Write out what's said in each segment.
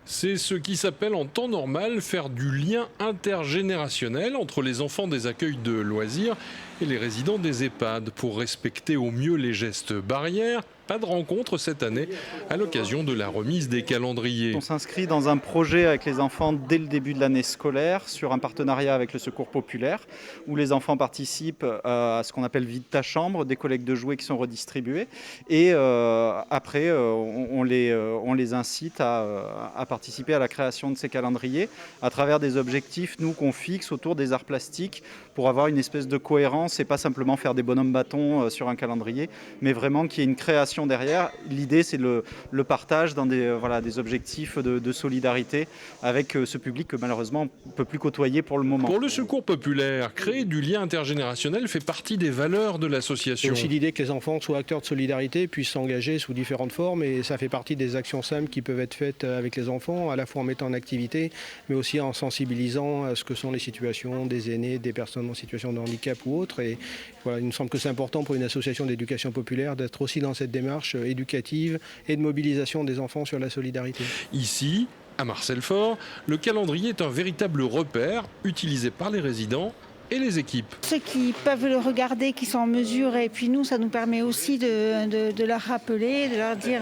C'est ce qui s'appelle en temps normal faire du lien intergénérationnel entre les enfants des accueils de loisirs et les résidents des EHPAD pour respecter au mieux les gestes barrières. Pas de rencontre cette année à l'occasion de la remise des calendriers. On s'inscrit dans un projet avec les enfants dès le début de l'année scolaire sur un partenariat avec le Secours populaire où les enfants participent à ce qu'on appelle vide ta chambre, des collectes de jouets qui sont redistribués et après on les incite à participer à la création de ces calendriers à travers des objectifs qu'on fixe autour des arts plastiques pour avoir une espèce de cohérence et pas simplement faire des bonhommes bâtons sur un calendrier mais vraiment qu'il y ait une création derrière. L'idée, c'est le partage dans des objectifs de solidarité avec ce public que malheureusement on ne peut plus côtoyer pour le moment. Pour le Secours populaire, créer du lien intergénérationnel fait partie des valeurs de l'association. Il y a aussi l'idée que les enfants soient acteurs de solidarité, puissent s'engager sous différentes formes et ça fait partie des actions simples qui peuvent être faites avec les enfants, à la fois en mettant en activité, mais aussi en sensibilisant à ce que sont les situations des aînés, des personnes en situation de handicap ou autres. Et voilà, il me semble que c'est important pour une association d'éducation populaire d'être aussi dans cette démarche éducative et de mobilisation des enfants sur la solidarité. Ici, à Marcel-Fort, le calendrier est un véritable repère utilisé par les résidents et les équipes. Ceux qui peuvent le regarder, qui sont en mesure, et puis nous, ça nous permet aussi de leur rappeler, de leur dire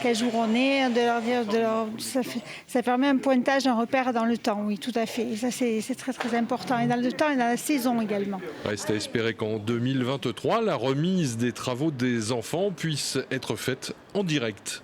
quel jour on est, ça permet un pointage, un repère dans le temps, oui, tout à fait. Et ça, c'est très très important, et dans le temps et dans la saison également. Reste à espérer qu'en 2023, la remise des travaux des enfants puisse être faite en direct.